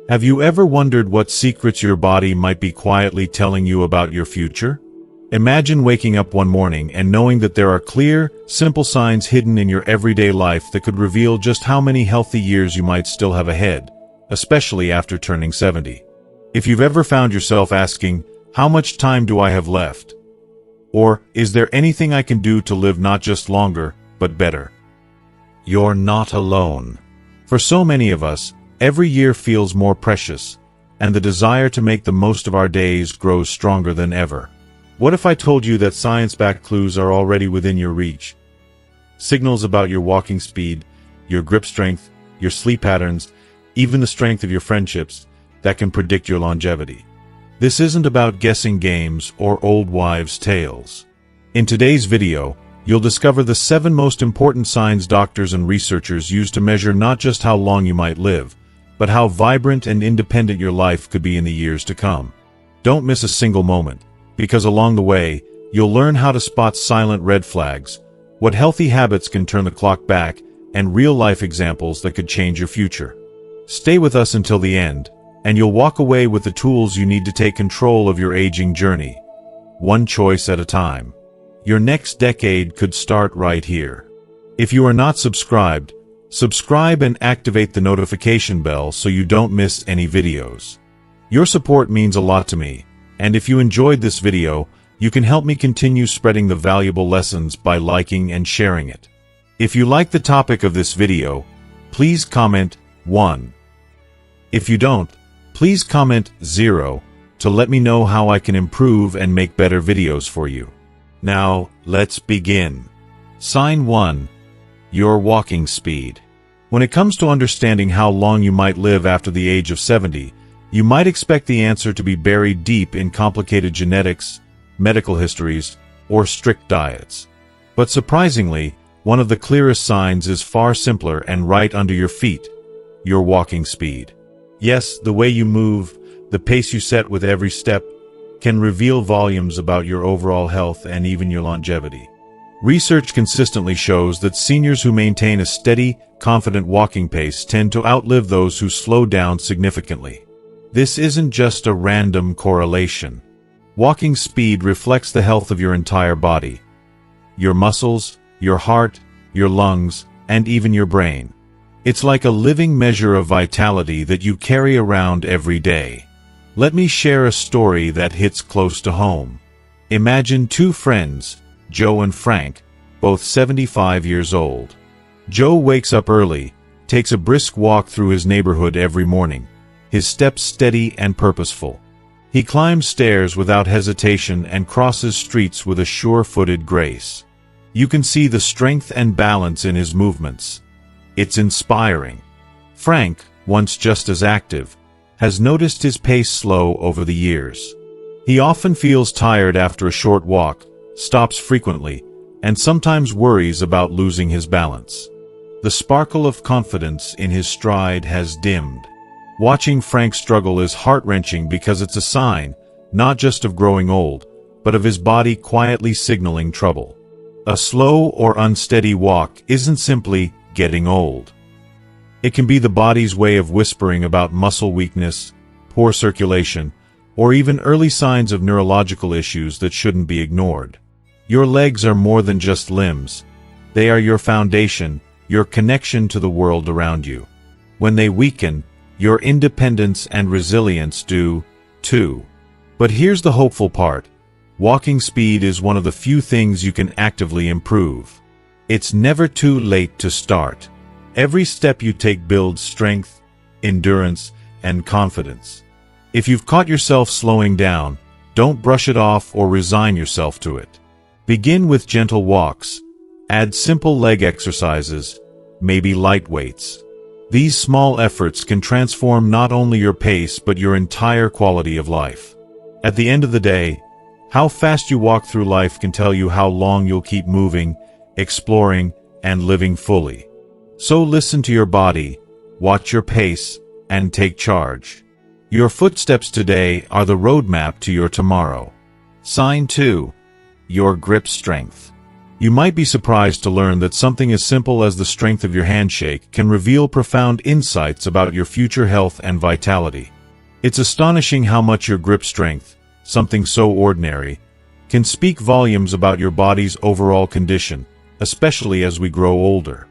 Have you ever wondered what secrets your body might be quietly telling you about your future? Imagine waking up one morning and knowing that there are clear, simple signs hidden in your everyday life that could reveal just how many healthy years you might still have ahead, especially after turning 70. If you've ever found yourself asking, "How much time do I have left?" Or, "Is there anything I can do to live not just longer, but better?" You're not alone. For so many of us, every year feels more precious, and the desire to make the most of our days grows stronger than ever. What if I told you that science-backed clues are already within your reach? Signals about your walking speed, your grip strength, your sleep patterns, even the strength of your friendships that can predict your longevity. This isn't about guessing games or old wives' tales. In today's video, you'll discover the 7 most important signs doctors and researchers use to measure not just how long you might live, but how vibrant and independent your life could be in the years to come. Don't miss a single moment, because along the way, you'll learn how to spot silent red flags, what healthy habits can turn the clock back, and real-life examples that could change your future. Stay with us until the end, and you'll walk away with the tools you need to take control of your aging journey, one choice at a time. Your next decade could start right here. If you are not subscribed, subscribe and activate the notification bell so you don't miss any videos. Your support means a lot to me, and if you enjoyed this video, you can help me continue spreading the valuable lessons by liking and sharing it. If you like the topic of this video, please comment 1. If you don't, please comment 0 to let me know how I can improve and make better videos for you. Now, let's begin. Sign 1. Your walking speed. When it comes to understanding how long you might live after the age of 70, you might expect the answer to be buried deep in complicated genetics, medical histories, or strict diets. But surprisingly, one of the clearest signs is far simpler and right under your feet: your walking speed. Yes, the way you move, the pace you set with every step, can reveal volumes about your overall health and even your longevity. Research consistently shows that seniors who maintain a steady, confident walking pace tend to outlive those who slow down significantly. This isn't just a random correlation. Walking speed reflects the health of your entire body: your muscles, your heart, your lungs, and even your brain. It's like a living measure of vitality that you carry around every day. Let me share a story that hits close to home. Imagine 2 friends, Joe and Frank, both 75 years old. Joe wakes up early, takes a brisk walk through his neighborhood every morning, his steps steady and purposeful. He climbs stairs without hesitation and crosses streets with a sure-footed grace. You can see the strength and balance in his movements. It's inspiring. Frank, once just as active, has noticed his pace slow over the years. He often feels tired after a short walk, stops frequently, and sometimes worries about losing his balance. The sparkle of confidence in his stride has dimmed. Watching Frank struggle is heart-wrenching because it's a sign, not just of growing old, but of his body quietly signaling trouble. A slow or unsteady walk isn't simply getting old. It can be the body's way of whispering about muscle weakness, poor circulation, or even early signs of neurological issues that shouldn't be ignored. Your legs are more than just limbs. They are your foundation, your connection to the world around you. When they weaken, your independence and resilience do, too. But here's the hopeful part. Walking speed is one of the few things you can actively improve. It's never too late to start. Every step you take builds strength, endurance, and confidence. If you've caught yourself slowing down, don't brush it off or resign yourself to it. Begin with gentle walks. Add simple leg exercises, maybe light weights. These small efforts can transform not only your pace but your entire quality of life. At the end of the day, how fast you walk through life can tell you how long you'll keep moving, exploring, and living fully. So listen to your body, watch your pace, and take charge. Your footsteps today are the roadmap to your tomorrow. Sign 2. Your grip strength. You might be surprised to learn that something as simple as the strength of your handshake can reveal profound insights about your future health and vitality. It's astonishing how much your grip strength, something so ordinary, can speak volumes about your body's overall condition, especially as we grow older.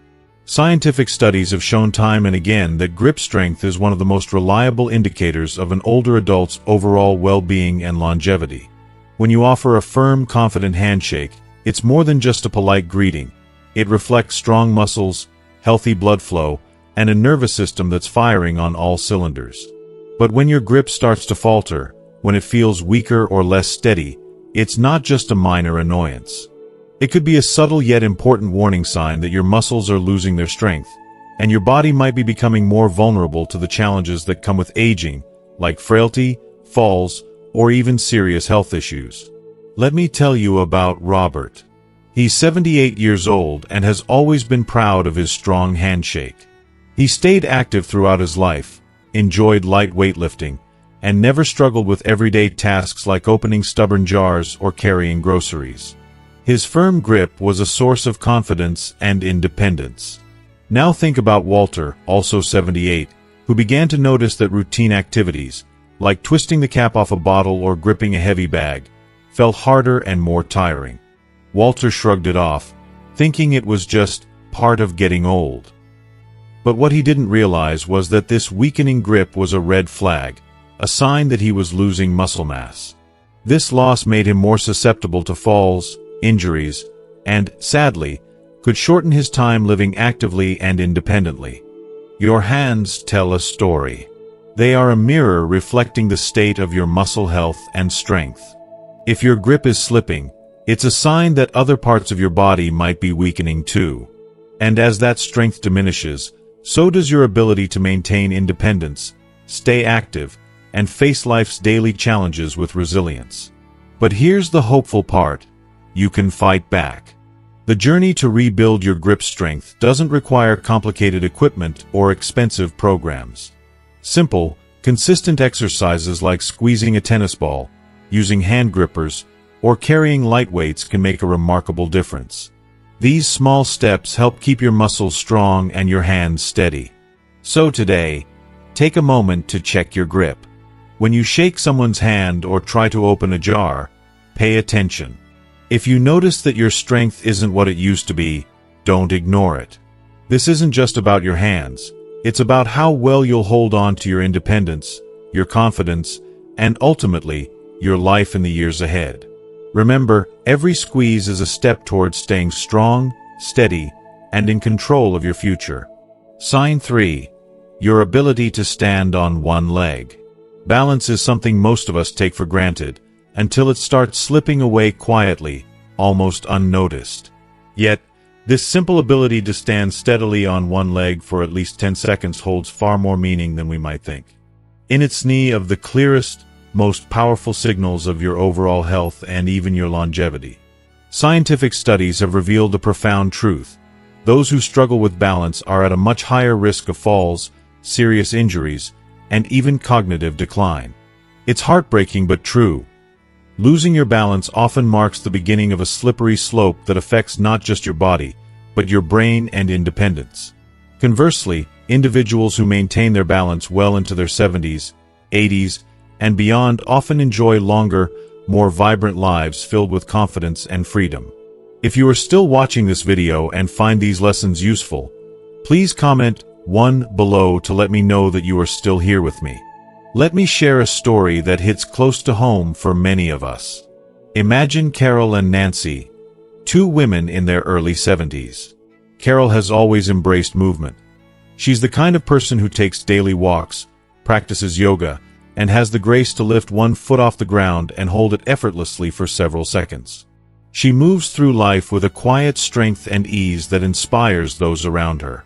Scientific studies have shown time and again that grip strength is one of the most reliable indicators of an older adult's overall well-being and longevity. When you offer a firm, confident handshake, it's more than just a polite greeting. It reflects strong muscles, healthy blood flow, and a nervous system that's firing on all cylinders. But when your grip starts to falter, when it feels weaker or less steady, it's not just a minor annoyance. It could be a subtle yet important warning sign that your muscles are losing their strength, and your body might be becoming more vulnerable to the challenges that come with aging, like frailty, falls, or even serious health issues. Let me tell you about Robert. He's 78 years old and has always been proud of his strong handshake. He stayed active throughout his life, enjoyed light weightlifting, and never struggled with everyday tasks like opening stubborn jars or carrying groceries. His firm grip was a source of confidence and independence. Now think about Walter, also 78, who began to notice that routine activities, like twisting the cap off a bottle or gripping a heavy bag, felt harder and more tiring. Walter shrugged it off, thinking it was just part of getting old. But what he didn't realize was that this weakening grip was a red flag, a sign that he was losing muscle mass. This loss made him more susceptible to falls, injuries, and, sadly, could shorten his time living actively and independently. Your hands tell a story. They are a mirror reflecting the state of your muscle health and strength. If your grip is slipping, it's a sign that other parts of your body might be weakening too. And as that strength diminishes, so does your ability to maintain independence, stay active, and face life's daily challenges with resilience. But here's the hopeful part. You can fight back. The journey to rebuild your grip strength doesn't require complicated equipment or expensive programs. Simple, consistent exercises like squeezing a tennis ball, using hand grippers, or carrying light weights can make a remarkable difference. These small steps help keep your muscles strong and your hands steady. So today, take a moment to check your grip. When you shake someone's hand or try to open a jar, pay attention. If you notice that your strength isn't what it used to be, don't ignore it. This isn't just about your hands. It's about how well you'll hold on to your independence, your confidence, and ultimately, your life in the years ahead. Remember, every squeeze is a step towards staying strong, steady, and in control of your future. Sign 3. Your ability to stand on one leg. Balance is something most of us take for granted, until it starts slipping away quietly, almost unnoticed. Yet, this simple ability to stand steadily on one leg for at least 10 seconds holds far more meaning than we might think. In its need of the clearest, most powerful signals of your overall health and even your longevity. Scientific studies have revealed a profound truth. Those who struggle with balance are at a much higher risk of falls, serious injuries, and even cognitive decline. It's heartbreaking but true. Losing your balance often marks the beginning of a slippery slope that affects not just your body, but your brain and independence. Conversely, individuals who maintain their balance well into their 70s, 80s, and beyond often enjoy longer, more vibrant lives filled with confidence and freedom. If you are still watching this video and find these lessons useful, please comment 1 below to let me know that you are still here with me. Let me share a story that hits close to home for many of us. Imagine Carol and Nancy, two women in their early 70s. Carol has always embraced movement. She's the kind of person who takes daily walks, practices yoga, and has the grace to lift one foot off the ground and hold it effortlessly for several seconds. She moves through life with a quiet strength and ease that inspires those around her.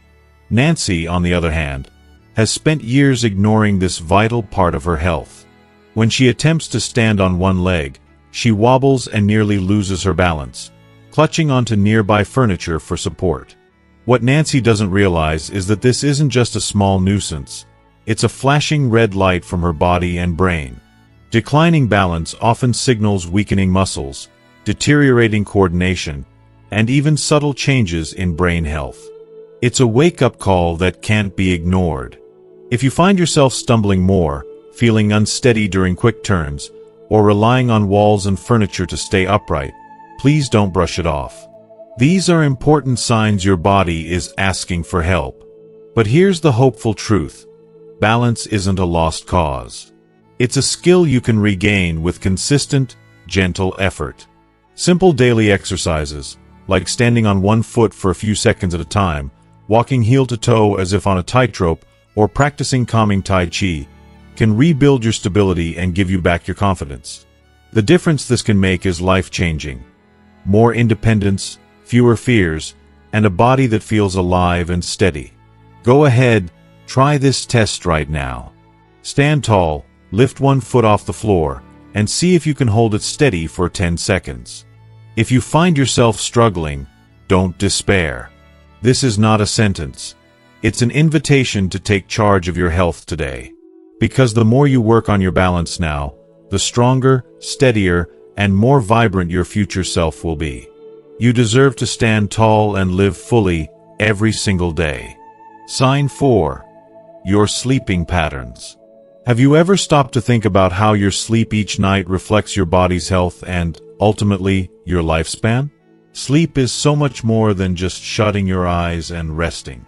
Nancy, on the other hand, has spent years ignoring this vital part of her health. When she attempts to stand on one leg, she wobbles and nearly loses her balance, clutching onto nearby furniture for support. What Nancy doesn't realize is that this isn't just a small nuisance. It's a flashing red light from her body and brain. Declining balance often signals weakening muscles, deteriorating coordination, and even subtle changes in brain health. It's a wake-up call that can't be ignored. If you find yourself stumbling more, feeling unsteady during quick turns, or relying on walls and furniture to stay upright, please don't brush it off. These are important signs your body is asking for help. But here's the hopeful truth. Balance isn't a lost cause. It's a skill you can regain with consistent, gentle effort. Simple daily exercises, like standing on one foot for a few seconds at a time, walking heel to toe as if on a tightrope, or practicing calming Tai Chi, can rebuild your stability and give you back your confidence. The difference this can make is life-changing. More independence, fewer fears, and a body that feels alive and steady. Go ahead, try this test right now. Stand tall, lift one foot off the floor, and see if you can hold it steady for 10 seconds. If you find yourself struggling, don't despair. This is not a sentence. It's an invitation to take charge of your health today. Because the more you work on your balance now, the stronger, steadier, and more vibrant your future self will be. You deserve to stand tall and live fully every single day. Sign 4. Your sleeping patterns. Have you ever stopped to think about how your sleep each night reflects your body's health and, ultimately, your lifespan? Sleep is so much more than just shutting your eyes and resting.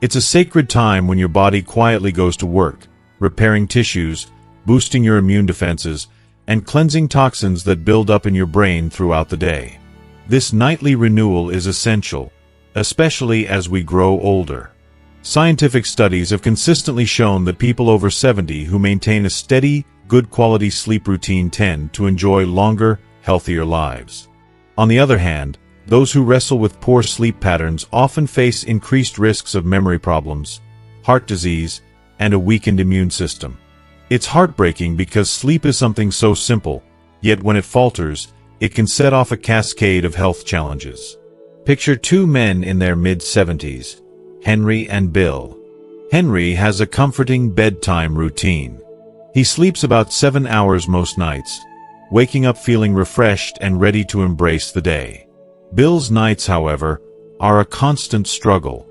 It's a sacred time when your body quietly goes to work, repairing tissues, boosting your immune defenses, and cleansing toxins that build up in your brain throughout the day. This nightly renewal is essential, especially as we grow older. Scientific studies have consistently shown that people over 70 who maintain a steady, good-quality sleep routine tend to enjoy longer, healthier lives. On the other hand, those who wrestle with poor sleep patterns often face increased risks of memory problems, heart disease, and a weakened immune system. It's heartbreaking because sleep is something so simple, yet when it falters, it can set off a cascade of health challenges. Picture two men in their mid-70s, Henry and Bill. Henry has a comforting bedtime routine. He sleeps about 7 hours most nights, waking up feeling refreshed and ready to embrace the day. Bill's nights, however, are a constant struggle.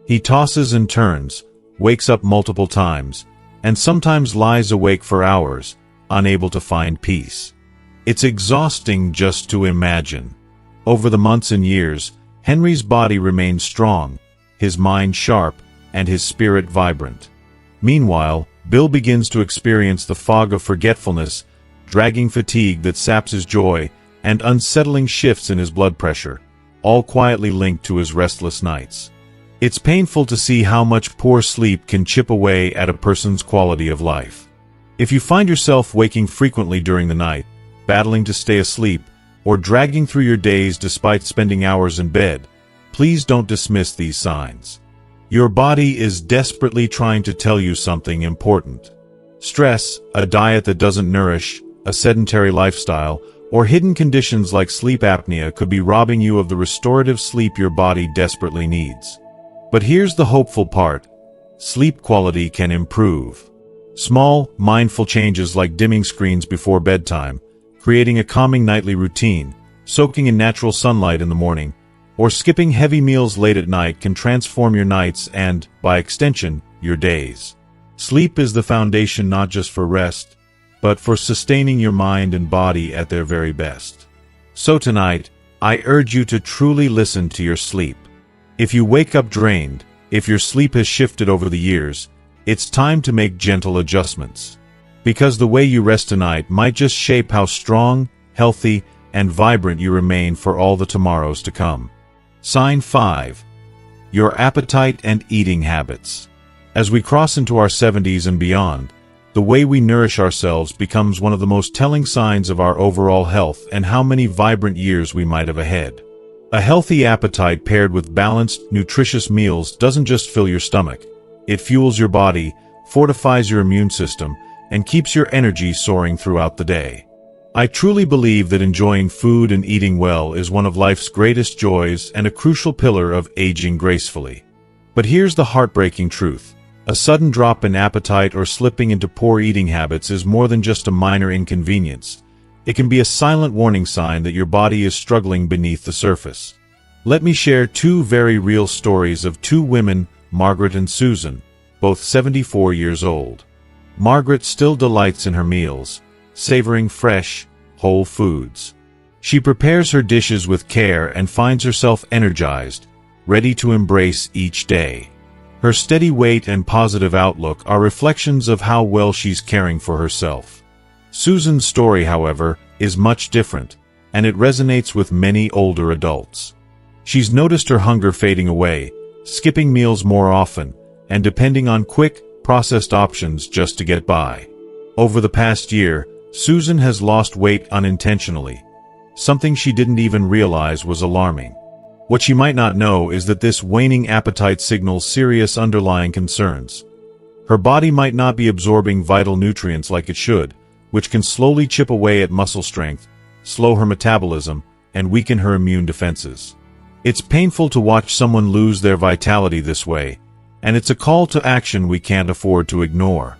He tosses and turns, wakes up multiple times, and sometimes lies awake for hours, unable to find peace. It's exhausting just to imagine. Over the months and years, Henry's body remains strong, his mind sharp, and his spirit vibrant. Meanwhile, Bill begins to experience the fog of forgetfulness, dragging fatigue that saps his joy, and unsettling shifts in his blood pressure, all quietly linked to his restless nights. It's painful to see how much poor sleep can chip away at a person's quality of life. If you find yourself waking frequently during the night, battling to stay asleep, or dragging through your days despite spending hours in bed, please don't dismiss these signs. Your body is desperately trying to tell you something important. Stress, a diet that doesn't nourish, a sedentary lifestyle, or hidden conditions like sleep apnea could be robbing you of the restorative sleep your body desperately needs. But here's the hopeful part. Sleep quality can improve. Small, mindful changes like dimming screens before bedtime, creating a calming nightly routine, soaking in natural sunlight in the morning, or skipping heavy meals late at night can transform your nights and, by extension, your days. Sleep is the foundation not just for rest, but for sustaining your mind and body at their very best. So tonight, I urge you to truly listen to your sleep. If you wake up drained, if your sleep has shifted over the years, it's time to make gentle adjustments. Because the way you rest tonight might just shape how strong, healthy, and vibrant you remain for all the tomorrows to come. Sign 5. Your appetite and eating habits. As we cross into our 70s and beyond, the way we nourish ourselves becomes one of the most telling signs of our overall health and how many vibrant years we might have ahead. A healthy appetite paired with balanced, nutritious meals doesn't just fill your stomach. It fuels your body, fortifies your immune system, and keeps your energy soaring throughout the day. I truly believe that enjoying food and eating well is one of life's greatest joys and a crucial pillar of aging gracefully. But here's the heartbreaking truth. A sudden drop in appetite or slipping into poor eating habits is more than just a minor inconvenience. It can be a silent warning sign that your body is struggling beneath the surface. Let me share two very real stories of two women, Margaret and Susan, both 74 years old. Margaret still delights in her meals, savoring fresh, whole foods. She prepares her dishes with care and finds herself energized, ready to embrace each day. Her steady weight and positive outlook are reflections of how well she's caring for herself. Susan's story, however, is much different, and it resonates with many older adults. She's noticed her hunger fading away, skipping meals more often, and depending on quick, processed options just to get by. Over the past year, Susan has lost weight unintentionally, something she didn't even realize was alarming. What she might not know is that this waning appetite signals serious underlying concerns. Her body might not be absorbing vital nutrients like it should, which can slowly chip away at muscle strength, slow her metabolism, and weaken her immune defenses. It's painful to watch someone lose their vitality this way, and it's a call to action we can't afford to ignore.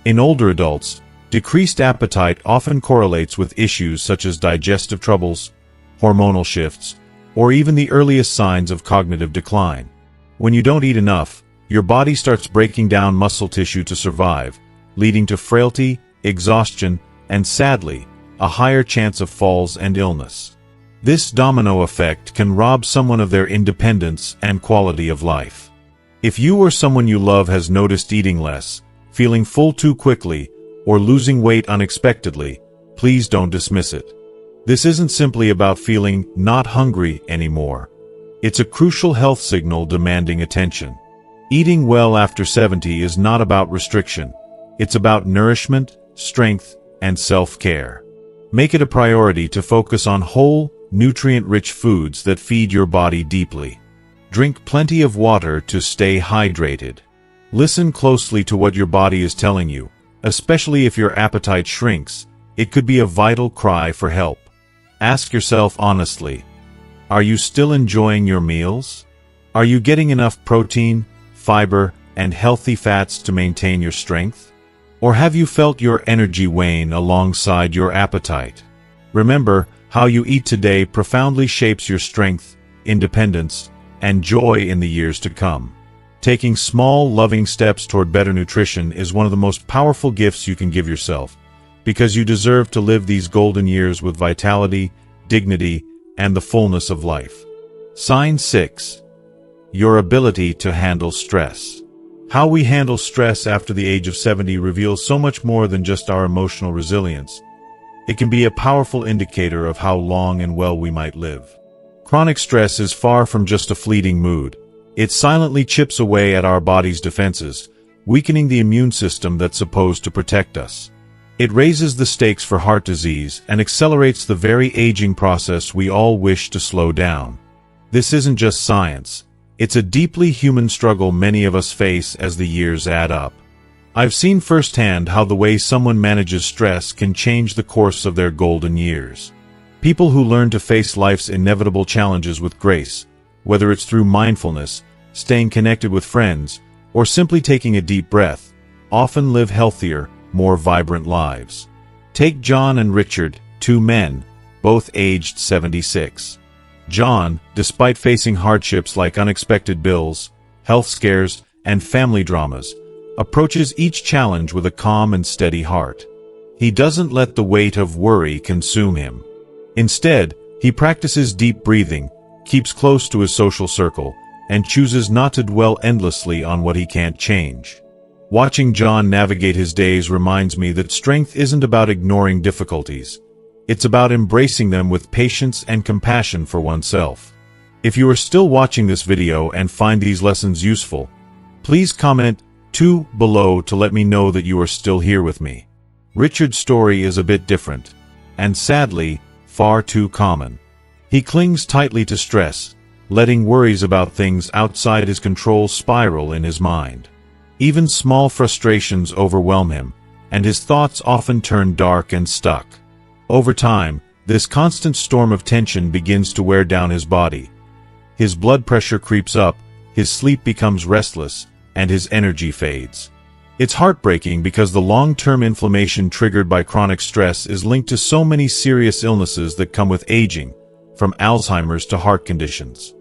In older adults, decreased appetite often correlates with issues such as digestive troubles, hormonal shifts, or even the earliest signs of cognitive decline. When you don't eat enough, your body starts breaking down muscle tissue to survive, leading to frailty, exhaustion, and sadly, a higher chance of falls and illness. This domino effect can rob someone of their independence and quality of life. If you or someone you love has noticed eating less, feeling full too quickly, or losing weight unexpectedly, please don't dismiss it. This isn't simply about feeling not hungry anymore. It's a crucial health signal demanding attention. Eating well after 70 is not about restriction. It's about nourishment, strength, and self-care. Make it a priority to focus on whole, nutrient-rich foods that feed your body deeply. Drink plenty of water to stay hydrated. Listen closely to what your body is telling you, especially if your appetite shrinks. It could be a vital cry for help. Ask yourself honestly, are you still enjoying your meals? Are you getting enough protein, fiber, and healthy fats to maintain your strength? Or have you felt your energy wane alongside your appetite? Remember, how you eat today profoundly shapes your strength, independence, and joy in the years to come. Taking small, loving steps toward better nutrition is one of the most powerful gifts you can give yourself, because you deserve to live these golden years with vitality, dignity, and the fullness of life. Sign 6. Your ability to handle stress. How we handle stress after the age of 70 reveals so much more than just our emotional resilience. It can be a powerful indicator of how long and well we might live. Chronic stress is far from just a fleeting mood. It silently chips away at our body's defenses, weakening the immune system that's supposed to protect us. It raises the stakes for heart disease and accelerates the very aging process we all wish to slow down. This isn't just science. It's a deeply human struggle many of us face as the years add up. I've seen firsthand how the way someone manages stress can change the course of their golden years. People who learn to face life's inevitable challenges with grace, whether it's through mindfulness, staying connected with friends, or simply taking a deep breath, often live healthier, more vibrant lives. Take John and Richard, two men, both aged 76. John, despite facing hardships like unexpected bills, health scares, and family dramas, approaches each challenge with a calm and steady heart. He doesn't let the weight of worry consume him. Instead, he practices deep breathing, keeps close to his social circle, and chooses not to dwell endlessly on what he can't change. Watching John navigate his days reminds me that strength isn't about ignoring difficulties. It's about embracing them with patience and compassion for oneself. If you are still watching this video and find these lessons useful, please comment 2 below to let me know that you are still here with me. Richard's story is a bit different, and sadly, far too common. He clings tightly to stress, letting worries about things outside his control spiral in his mind. Even small frustrations overwhelm him, and his thoughts often turn dark and stuck. Over time, this constant storm of tension begins to wear down his body. His blood pressure creeps up, his sleep becomes restless, and his energy fades. It's heartbreaking because the long-term inflammation triggered by chronic stress is linked to so many serious illnesses that come with aging, from Alzheimer's to heart conditions.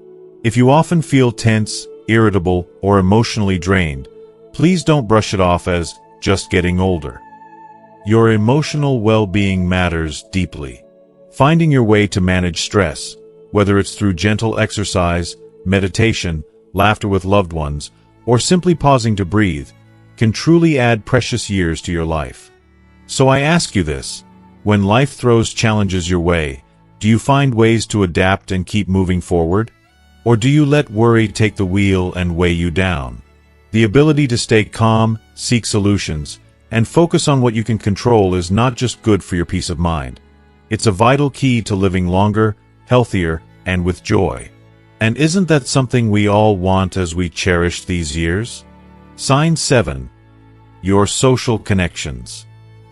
If you often feel tense, irritable, or emotionally drained, please don't brush it off as just getting older. Your emotional well-being matters deeply. Finding your way to manage stress, whether it's through gentle exercise, meditation, laughter with loved ones, or simply pausing to breathe, can truly add precious years to your life. So I ask you this: when life throws challenges your way, do you find ways to adapt and keep moving forward? Or do you let worry take the wheel and weigh you down? The ability to stay calm, seek solutions, and focus on what you can control is not just good for your peace of mind. It's a vital key to living longer, healthier, and with joy. And isn't that something we all want as we cherish these years? Sign 7. Your social connections.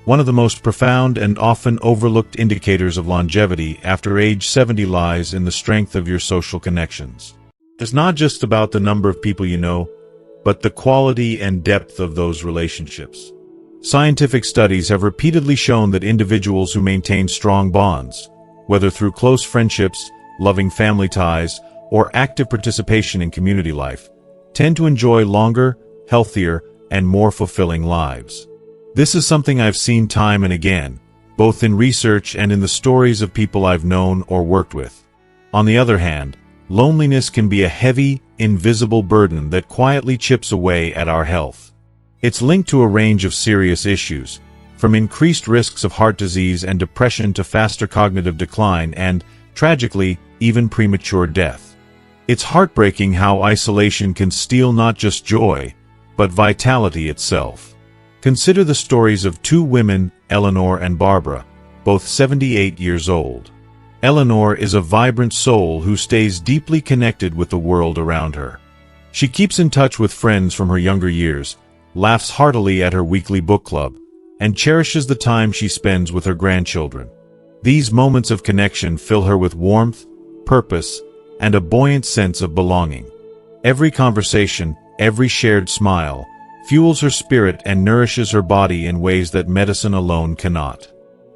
One of the most profound and often overlooked indicators of longevity after age 70 lies in the strength of your social connections. It's not just about the number of people you know, but the quality and depth of those relationships. Scientific studies have repeatedly shown that individuals who maintain strong bonds, whether through close friendships, loving family ties, or active participation in community life, tend to enjoy longer, healthier, and more fulfilling lives. This is something I've seen time and again, both in research and in the stories of people I've known or worked with. On the other hand, loneliness can be a heavy, invisible burden that quietly chips away at our health. It's linked to a range of serious issues, from increased risks of heart disease and depression to faster cognitive decline and, tragically, even premature death. It's heartbreaking how isolation can steal not just joy, but vitality itself. Consider the stories of two women, Eleanor and Barbara, both 78 years old. Eleanor is a vibrant soul who stays deeply connected with the world around her. She keeps in touch with friends from her younger years, laughs heartily at her weekly book club, and cherishes the time she spends with her grandchildren. These moments of connection fill her with warmth, purpose, and a buoyant sense of belonging. Every conversation, every shared smile, fuels her spirit and nourishes her body in ways that medicine alone cannot.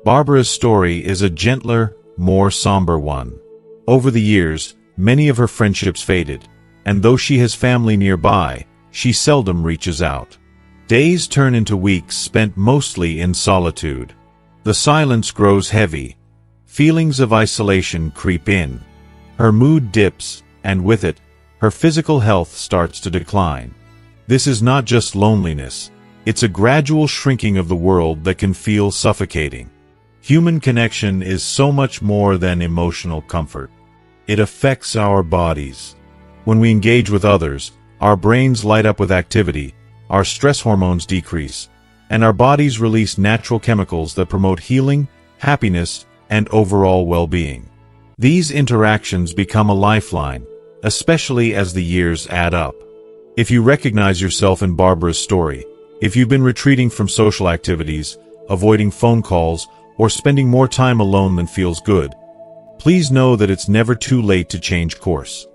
Barbara's story is a gentler, more somber one. Over the years, many of her friendships faded, and though she has family nearby, she seldom reaches out. Days turn into weeks spent mostly in solitude. The silence grows heavy. Feelings of isolation creep in. Her mood dips, and with it, her physical health starts to decline. This is not just loneliness, it's a gradual shrinking of the world that can feel suffocating. Human connection is so much more than emotional comfort. It affects our bodies. When we engage with others, our brains light up with activity, our stress hormones decrease, and our bodies release natural chemicals that promote healing, happiness, and overall well-being. These interactions become a lifeline, especially as the years add up. If you recognize yourself in Barbara's story, if you've been retreating from social activities, avoiding phone calls, or spending more time alone than feels good, please know that it's never too late to change course.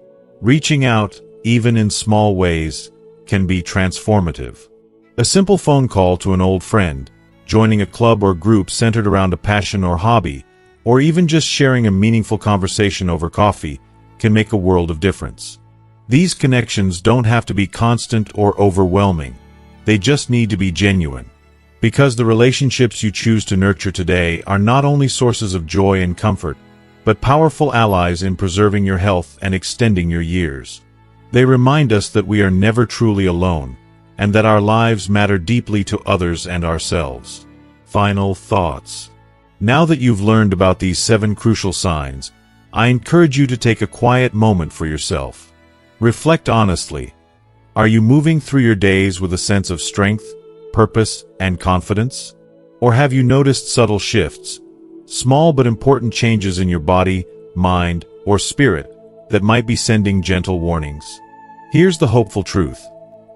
Reaching out, even in small ways, can be transformative. A simple phone call to an old friend, joining a club or group centered around a passion or hobby, or even just sharing a meaningful conversation over coffee, can make a world of difference. These connections don't have to be constant or overwhelming. They just need to be genuine. Because the relationships you choose to nurture today are not only sources of joy and comfort, but powerful allies in preserving your health and extending your years. They remind us that we are never truly alone, and that our lives matter deeply to others and ourselves. Final thoughts. Now that you've learned about these 7 crucial signs, I encourage you to take a quiet moment for yourself. Reflect honestly. Are you moving through your days with a sense of strength, purpose, and confidence? Or have you noticed subtle shifts, small but important changes in your body, mind, or spirit that might be sending gentle warnings? Here's the hopeful truth.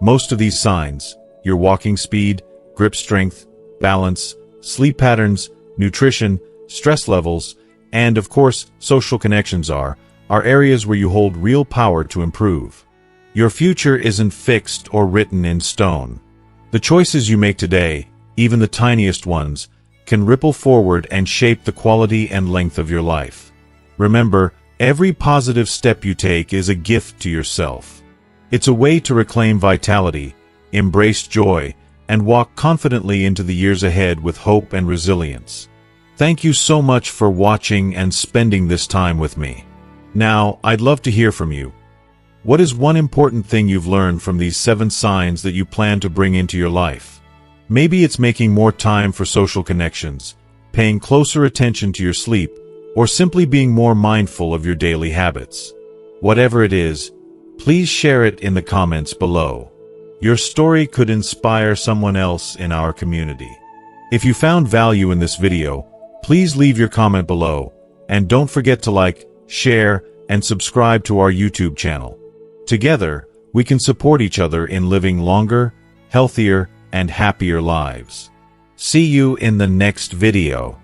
Most of these signs, your walking speed, grip strength, balance, sleep patterns, nutrition, stress levels, and, of course, social connections are areas where you hold real power to improve. Your future isn't fixed or written in stone. The choices you make today, even the tiniest ones, can ripple forward and shape the quality and length of your life. Remember, Every positive step you take is a gift to yourself. It's a way to reclaim vitality, embrace joy, and walk confidently into the years ahead with hope and resilience. Thank you so much for watching and spending this time with me. Now, I'd love to hear from you. What is one important thing you've learned from these 7 signs that you plan to bring into your life? Maybe it's making more time for social connections, paying closer attention to your sleep, or simply being more mindful of your daily habits. Whatever it is, please share it in the comments below. Your story could inspire someone else in our community. If you found value in this video, please leave your comment below, and don't forget to like, share, and subscribe to our YouTube channel. Together, we can support each other in living longer, healthier, and happier lives. See you in the next video.